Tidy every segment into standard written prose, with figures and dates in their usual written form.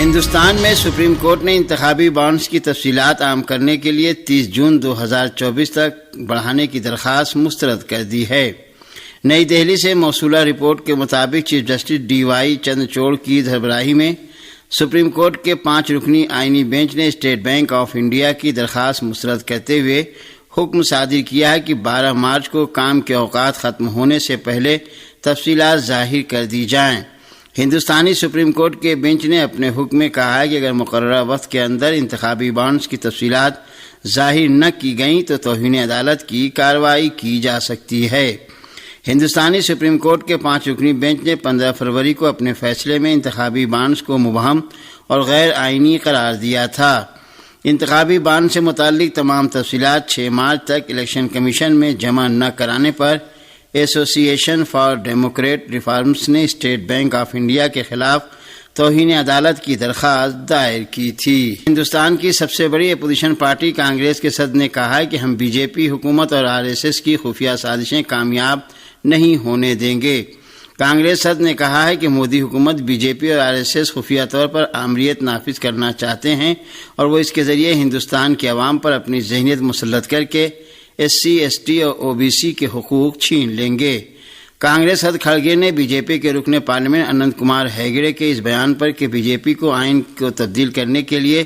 ہندوستان میں supreme court نے انتخابی بانڈز کی تفصیلات عام کرنے کے لیے 30 جون 2024 تک بڑھانے کی درخواست مسترد کر دی ہے۔ نئی دہلی سے موصولہ رپورٹ کے مطابق chief justice D Y Chandrachud کی سربراہی میں سپریم کورٹ کے 5 رکنی آئینی بینچ نے اسٹیٹ بینک آف انڈیا کی درخواست مسترد کرتے ہوئے حکم صادر کیا ہے کہ 12 مارچ کو کام کے اوقات ختم ہونے سے پہلے تفصیلات ظاہر کر دی جائیں۔ ہندوستانی سپریم کورٹ کے بینچ نے اپنے حکم میں کہا ہے کہ اگر مقررہ وقت کے اندر انتخابی بانڈز کی تفصیلات ظاہر نہ کی گئیں تو توہین عدالت کی کارروائی کی جا سکتی ہے۔ ہندوستانی سپریم کورٹ کے 5 رکنی بینچ نے 15 فروری کو اپنے فیصلے میں انتخابی بانڈز کو مبہم اور غیر آئینی قرار دیا تھا۔ انتخابی بانڈ سے متعلق تمام تفصیلات 6 مارچ تک الیکشن کمیشن میں جمع نہ کرانے پر ایسوسی ایشن فار ڈیموکریٹ ریفارمز نے اسٹیٹ بینک آف انڈیا کے خلاف توہین عدالت کی درخواست دائر کی تھی۔ ہندوستان کی سب سے بڑی اپوزیشن پارٹی کانگریس کے صدر نے کہا ہے کہ ہم بی جے پی حکومت اور RSS کی خفیہ سازشیں کامیاب نہیں ہونے دیں گے۔ کانگریس صدر نے کہا ہے کہ مودی حکومت بی جے پی اور RSS خفیہ طور پر آمریت نافذ کرنا چاہتے ہیں اور وہ اس کے ذریعے ہندوستان کے عوام پر اپنی ذہنیت مسلط کر کے SC ST اور OBC کے حقوق چھین لیں گے۔ کانگریس صدر کھڑگے نے بی جے پی کے رکن پارلیمنٹ اننت کمار ہیگڑے کے اس بیان پر کہ بی جے پی کو آئین کو تبدیل کرنے کے لیے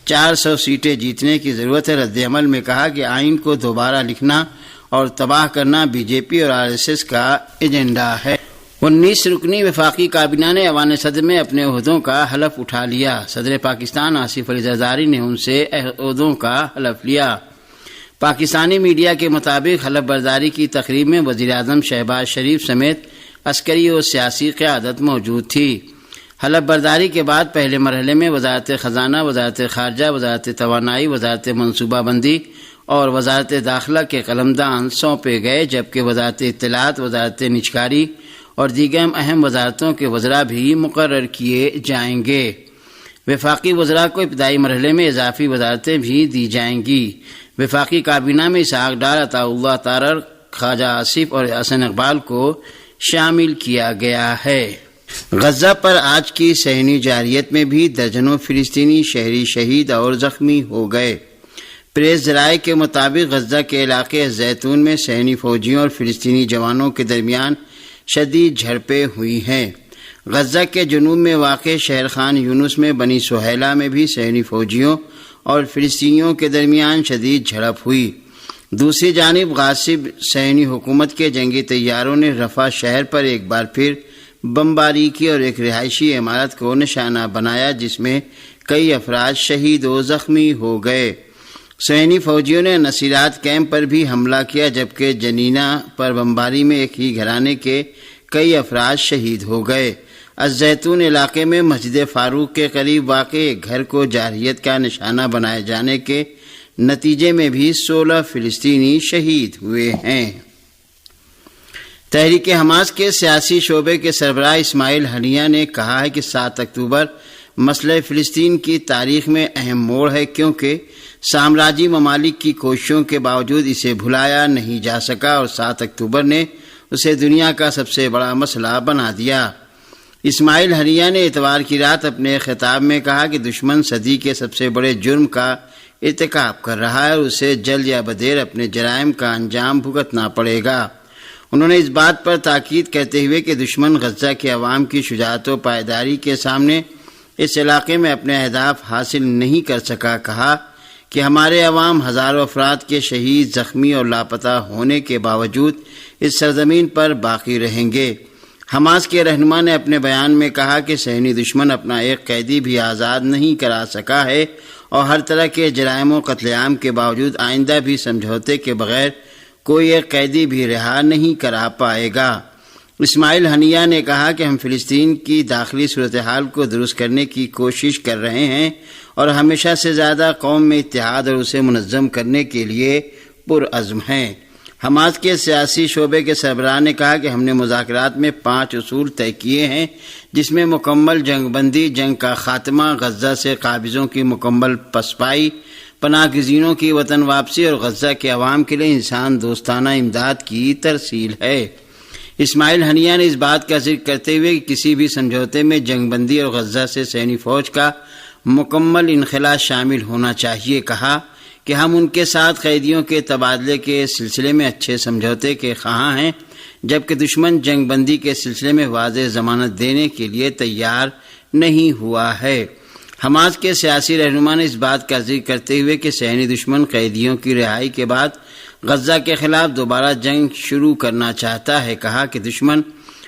400 سیٹیں جیتنے کی ضرورت ہے، رد عمل میں کہا کہ آئین کو دوبارہ لکھنا اور تباہ کرنا بی جے پی اور RSS کا ایجنڈا ہے۔ 19 رکنی وفاقی کابینہ نے ایوان صدر میں اپنے عہدوں کا حلف اٹھا لیا۔ صدر پاکستان آصف علی زرداری نے ان سے عہدوں کا حلف لیا۔ پاکستانی میڈیا کے مطابق حلف برداری کی تقریب میں وزیراعظم شہباز شریف سمیت عسکری اور سیاسی قیادت موجود تھی۔ حلف برداری کے بعد پہلے مرحلے میں وزارت خزانہ، وزارت خارجہ، وزارت توانائی، وزارت منصوبہ بندی اور وزارت داخلہ کے قلمدان سونپے گئے، جبکہ وزارت اطلاعات، وزارت نجکاری اور دیگر اہم وزارتوں کے وزراء بھی مقرر کیے جائیں گے۔ وفاقی وزراء کو ابتدائی مرحلے میں اضافی وزارتیں بھی دی جائیں گی۔ وفاقی کابینہ میں اسحاق ڈار، عطاء اللہ تارڑ، خواجہ آصف اور حسن اقبال کو شامل کیا گیا ہے۔ غزہ پر آج کی صہیونی جارحیت میں بھی درجنوں فلسطینی شہری شہید اور زخمی ہو گئے۔ پریس ذرائع کے مطابق غزہ کے علاقے زیتون میں صہیونی فوجیوں اور فلسطینی جوانوں کے درمیان شدید جھڑپیں ہوئی ہیں۔ غزہ کے جنوب میں واقع شہر خان یونس میں بنی سہیلہ میں بھی صہیونی فوجیوں اور فلسطینیوں کے درمیان شدید جھڑپ ہوئی۔ دوسری جانب غاصب صہیونی حکومت کے جنگی طیاروں نے رفح شہر پر ایک بار پھر بمباری کی اور ایک رہائشی عمارت کو نشانہ بنایا، جس میں کئی افراد شہید و زخمی ہو گئے۔ صہیونی فوجیوں نے نصیرات کیمپ پر بھی حملہ کیا، جبکہ جنینہ پر بمباری میں ایک ہی گھرانے کے کئی افراد شہید ہو گئے۔ الزیتون علاقے میں مسجد فاروق کے قریب واقع ایک گھر کو جارحیت کا نشانہ بنائے جانے کے نتیجے میں بھی 16 فلسطینی شہید ہوئے ہیں۔ تحریک حماس کے سیاسی شعبے کے سربراہ اسماعیل ہنیہ نے کہا ہے کہ 7 اکتوبر مسئلہ فلسطین کی تاریخ میں اہم موڑ ہے، کیونکہ سامراجی ممالک کی کوششوں کے باوجود اسے بھلایا نہیں جا سکا اور 7 اکتوبر نے اسے دنیا کا سب سے بڑا مسئلہ بنا دیا۔ اسماعیل ہنیہ نے اتوار کی رات اپنے خطاب میں کہا کہ دشمن صدی کے سب سے بڑے جرم کا ارتکاب کر رہا ہے اور اسے جلد یا بدیر اپنے جرائم کا انجام بھگتنا پڑے گا۔ انہوں نے اس بات پر تاکید کرتے ہوئے کہ دشمن غزہ کے عوام کی شجاعت و پائیداری کے سامنے اس علاقے میں اپنے اہداف حاصل نہیں کر سکا، کہا کہ ہمارے عوام ہزاروں افراد کے شہید، زخمی اور لاپتہ ہونے کے باوجود اس سرزمین پر باقی رہیں گے۔ حماس کے رہنما نے اپنے بیان میں کہا کہ صہیونی دشمن اپنا ایک قیدی بھی آزاد نہیں کرا سکا ہے اور ہر طرح کے جرائم و قتل عام کے باوجود آئندہ بھی سمجھوتے کے بغیر کوئی ایک قیدی بھی رہا نہیں کرا پائے گا۔ اسماعیل ہنیہ نے کہا کہ ہم فلسطین کی داخلی صورتحال کو درست کرنے کی کوشش کر رہے ہیں اور ہمیشہ سے زیادہ قوم میں اتحاد اور اسے منظم کرنے کے لیے پرعزم ہیں۔ حماس کے سیاسی شعبے کے سربراہ نے کہا کہ ہم نے مذاکرات میں 5 اصول طے کیے ہیں، جس میں مکمل جنگ بندی، جنگ کا خاتمہ، غزہ سے قابضوں کی مکمل پسپائی، پناہ گزینوں کی وطن واپسی اور غزہ کے عوام کے لیے انسان دوستانہ امداد کی ترسیل ہے۔ اسماعیل ہنیہ نے اس بات کا ذکر کرتے ہوئے کہ کسی بھی سمجھوتے میں جنگ بندی اور غزہ سے صہیونی فوج کا مکمل انخلاء شامل ہونا چاہیے، کہا کہ ہم ان کے ساتھ قیدیوں کے تبادلے کے سلسلے میں اچھے سمجھوتے کے خواہاں ہیں، جبکہ دشمن جنگ بندی کے سلسلے میں واضح ضمانت دینے کے لیے تیار نہیں ہوا ہے۔ حماس کے سیاسی رہنما نے اس بات کا ذکر کرتے ہوئے کہ صہیونی دشمن قیدیوں کی رہائی کے بعد غزہ کے خلاف دوبارہ جنگ شروع کرنا چاہتا ہے، کہا کہ دشمن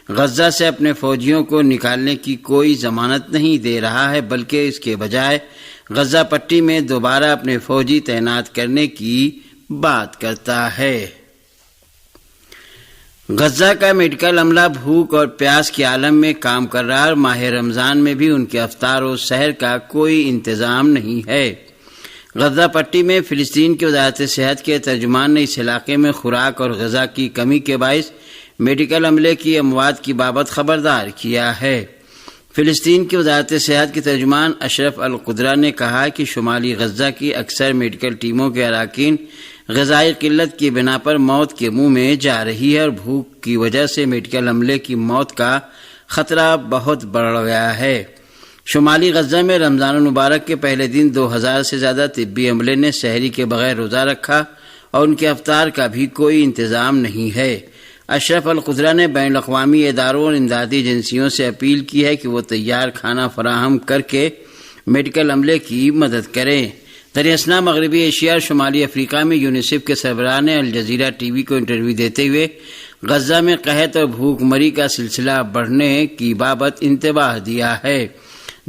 غزہ سے اپنے فوجیوں کو نکالنے کی کوئی ضمانت نہیں دے رہا ہے، بلکہ اس کے بجائے غزہ پٹی میں دوبارہ اپنے فوجی تعینات کرنے کی بات کرتا ہے۔ غزہ کا میڈیکل عملہ بھوک اور پیاس کے عالم میں کام کر رہا ہے اور ماہ رمضان میں بھی ان کے افطار و سحر کا کوئی انتظام نہیں ہے۔ غزہ پٹی میں فلسطین کی وزارت صحت کے ترجمان نے اس علاقے میں خوراک اور غذا کی کمی کے باعث میڈیکل عملے کی اموات کی بابت خبردار کیا ہے۔ فلسطین کی وزارت صحت کے ترجمان اشرف القدرہ نے کہا کہ شمالی غزہ کی اکثر میڈیکل ٹیموں کے اراکین غذائی قلت کی بنا پر موت کے منہ میں جا رہی ہے اور بھوک کی وجہ سے میڈیکل عملے کی موت کا خطرہ بہت بڑھ گیا ہے۔ شمالی غزہ میں رمضان المبارک کے پہلے دن 2000 سے زیادہ طبی عملے نے سحری کے بغیر روزہ رکھا اور ان کے افطار کا بھی کوئی انتظام نہیں ہے۔ اشرف القدرہ نے بین الاقوامی اداروں اور امدادی ایجنسیوں سے اپیل کی ہے کہ وہ تیار کھانا فراہم کر کے میڈیکل عملے کی مدد کریں۔ دراصل مغربی ایشیا اور شمالی افریقہ میں یونیسیف کے سربراہ نے الجزیرہ ٹی وی کو انٹرویو دیتے ہوئے غزہ میں قحط اور بھوک مری کا سلسلہ بڑھنے کی بابت انتباہ دیا ہے۔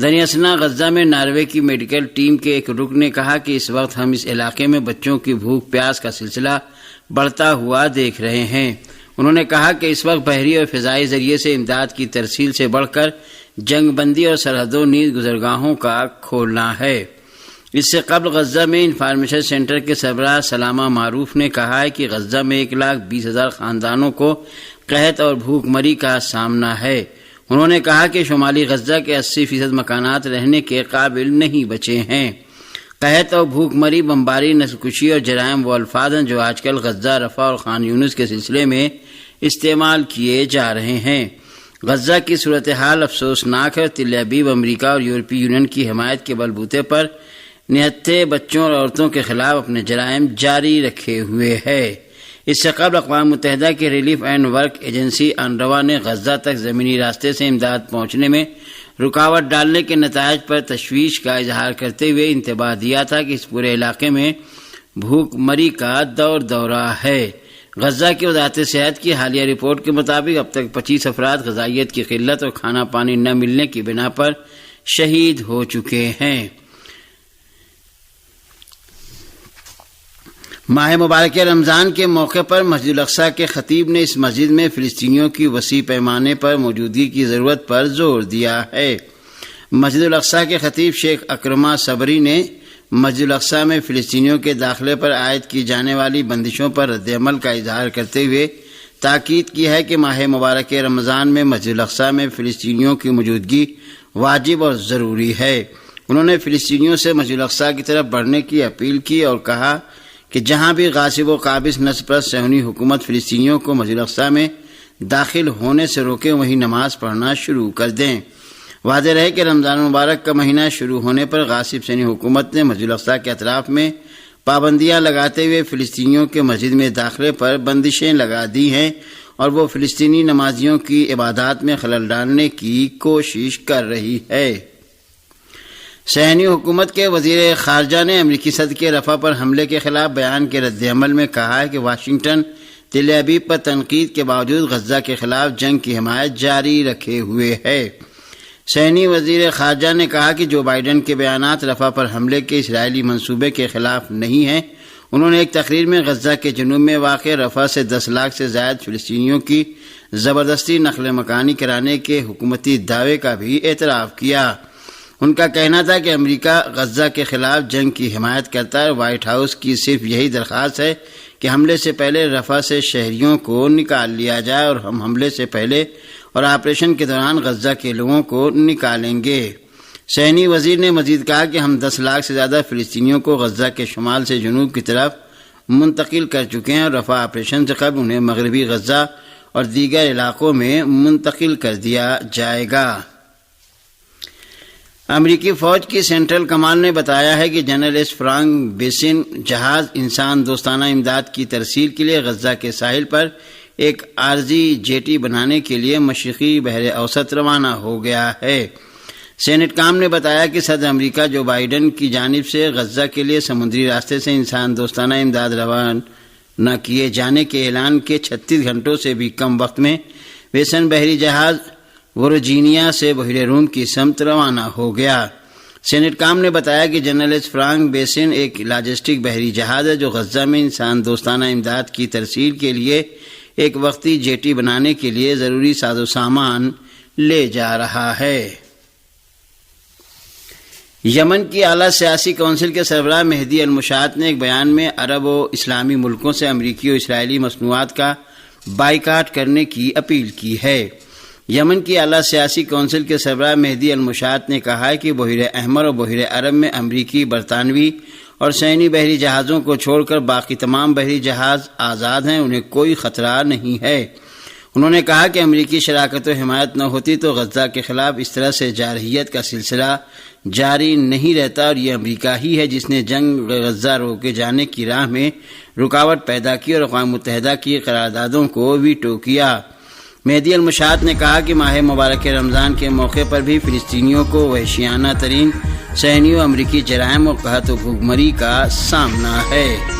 دراصل غزہ میں ناروے کی میڈیکل ٹیم کے ایک رکن نے کہا کہ اس وقت ہم اس علاقے میں بچوں کی بھوک پیاس کا سلسلہ بڑھتا ہوا دیکھ رہے ہیں۔ انہوں نے کہا کہ اس وقت بحری اور فضائی ذریعے سے امداد کی ترسیل سے بڑھ کر جنگ بندی اور سرحدوں نیز گزرگاہوں کا کھولنا ہے۔ اس سے قبل غزہ میں انفارمیشن سینٹر کے سربراہ سلامہ معروف نے کہا ہے کہ غزہ میں 1,20,000 خاندانوں کو قحط اور بھوک مری کا سامنا ہے۔ انہوں نے کہا کہ شمالی غزہ کے 80% مکانات رہنے کے قابل نہیں بچے ہیں۔ قحط اور بھوک مری، بمباری، نسل کشی اور جرائم وہ الفاظ ہیں جو آج کل غزہ، رفح اور خان یونس کے سلسلے میں استعمال کیے جا رہے ہیں۔ غزہ کی صورتحال افسوسناک ہے اور تل ابیب امریکہ اور یورپی یونین کی حمایت کے بلبوتے پر نہتے بچوں اور عورتوں کے خلاف اپنے جرائم جاری رکھے ہوئے ہے۔ اس سے قبل اقوام متحدہ کی ریلیف اینڈ ورک ایجنسی انروا نے غزہ تک زمینی راستے سے امداد پہنچنے میں رکاوٹ ڈالنے کے نتائج پر تشویش کا اظہار کرتے ہوئے انتباہ دیا تھا کہ اس پورے علاقے میں بھوک مری کا دور دورہ ہے۔ غزہ کی وزارت صحت کی حالیہ رپورٹ کے مطابق اب تک 25 افراد غذائیت کی قلت اور کھانا پانی نہ ملنے کی بنا پر شہید ہو چکے ہیں۔ ماہ مبارک رمضان کے موقع پر مسجد الاقصیٰ کے خطیب نے اس مسجد میں فلسطینیوں کی وسیع پیمانے پر موجودگی کی ضرورت پر زور دیا ہے۔ مسجد الاقصیٰ کے خطیب شیخ اکرمہ صبری نے مسجد الاقصیٰ میں فلسطینیوں کے داخلے پر عائد کی جانے والی بندشوں پر رد عمل کا اظہار کرتے ہوئے تاکید کی ہے کہ ماہ مبارک رمضان میں مسجد الاقصیٰ میں فلسطینیوں کی موجودگی واجب اور ضروری ہے۔ انہوں نے فلسطینیوں سے مسجد الاقصیٰ کی طرف بڑھنے کی اپیل کی اور کہا کہ جہاں بھی غاصب و قابض نسل پرست صہیونی حکومت فلسطینیوں کو مسجد الاقصیٰ میں داخل ہونے سے روکے وہیں نماز پڑھنا شروع کر دیں۔ واضح رہے کہ رمضان مبارک کا مہینہ شروع ہونے پر غاصب صہیونی حکومت نے مسجد الاقصیٰ کے اطراف میں پابندیاں لگاتے ہوئے فلسطینیوں کے مسجد میں داخلے پر بندشیں لگا دی ہیں اور وہ فلسطینی نمازیوں کی عبادات میں خلل ڈالنے کی کوشش کر رہی ہے۔ صہیونی حکومت کے وزیر خارجہ نے امریکی صدر کے رفح پر حملے کے خلاف بیان کے رد عمل میں کہا ہے کہ واشنگٹن تل ابیب پر تنقید کے باوجود غزہ کے خلاف جنگ کی حمایت جاری رکھے ہوئے ہے۔ صہیونی وزیر خارجہ نے کہا کہ جو بائیڈن کے بیانات رفح پر حملے کے اسرائیلی منصوبے کے خلاف نہیں ہیں۔ انہوں نے ایک تقریر میں غزہ کے جنوب میں واقع رفح سے 10 لاکھ سے زائد فلسطینیوں کی زبردستی نقل مکانی کرانے کے حکومتی دعوے کا بھی اعتراف کیا۔ ان کا کہنا تھا کہ امریکہ غزہ کے خلاف جنگ کی حمایت کرتا ہے اور وائٹ ہاؤس کی صرف یہی درخواست ہے کہ حملے سے پہلے رفح سے شہریوں کو نکال لیا جائے اور ہم حملے سے پہلے اور آپریشن کے دوران غزہ کے لوگوں کو نکالیں گے۔ صہیونی وزیر نے مزید کہا کہ ہم 10 لاکھ سے زیادہ فلسطینیوں کو غزہ کے شمال سے جنوب کی طرف منتقل کر چکے ہیں اور رفح آپریشن سے قبل انہیں مغربی غزہ اور دیگر علاقوں میں منتقل کر دیا جائے گا۔ امریکی فوج کی سینٹرل کمان نے بتایا ہے کہ جنرل ایس فرانک بیسن جہاز انسان دوستانہ امداد کی ترسیل کے لیے غزہ کے ساحل پر ایک عارضی جیٹی بنانے کے لیے مشرقی بحر اوسط روانہ ہو گیا ہے۔ سینٹ کام نے بتایا کہ صدر امریکہ جو بائیڈن کی جانب سے غزہ کے لیے سمندری راستے سے انسان دوستانہ امداد روانہ کیے جانے کے اعلان کے 36 گھنٹوں سے بھی کم وقت میں بیسن بحری جہاز ورجینیا سے بحیرہ روم کی سمت روانہ ہو گیا۔ سینٹ کام نے بتایا کہ جنرل ایس فرانک بیسن ایک لاجسٹک بحری جہاز ہے جو غزہ میں انسان دوستانہ امداد کی ترسیل کے لیے ایک وقتی جیٹی بنانے کے لیے ضروری ساز و سامان لے جا رہا ہے۔ یمن کی اعلیٰ سیاسی کونسل کے سربراہ مہدی المشات نے ایک بیان میں عرب و اسلامی ملکوں سے امریکی و اسرائیلی مصنوعات کا بائیکاٹ کرنے کی اپیل کی ہے۔ یمن کی اعلیٰ سیاسی کونسل کے سربراہ مہدی المشات نے کہا ہے کہ بحیرہ احمر اور بحیرہ عرب میں امریکی، برطانوی اور صینی بحری جہازوں کو چھوڑ کر باقی تمام بحری جہاز آزاد ہیں، انہیں کوئی خطرہ نہیں ہے۔ انہوں نے کہا کہ امریکی شراکت و حمایت نہ ہوتی تو غزہ کے خلاف اس طرح سے جارحیت کا سلسلہ جاری نہیں رہتا، اور یہ امریکہ ہی ہے جس نے جنگ غزہ روکے جانے کی راہ میں رکاوٹ پیدا کی اور اقوام متحدہ کی قراردادوں کو ویٹو کیا۔ مہدی المشات نے کہا کہ ماہ مبارک رمضان کے موقع پر بھی فلسطینیوں کو وحشیانہ ترین صہیونی و امریکی جرائم اور قحط و بھوک مری کا سامنا ہے۔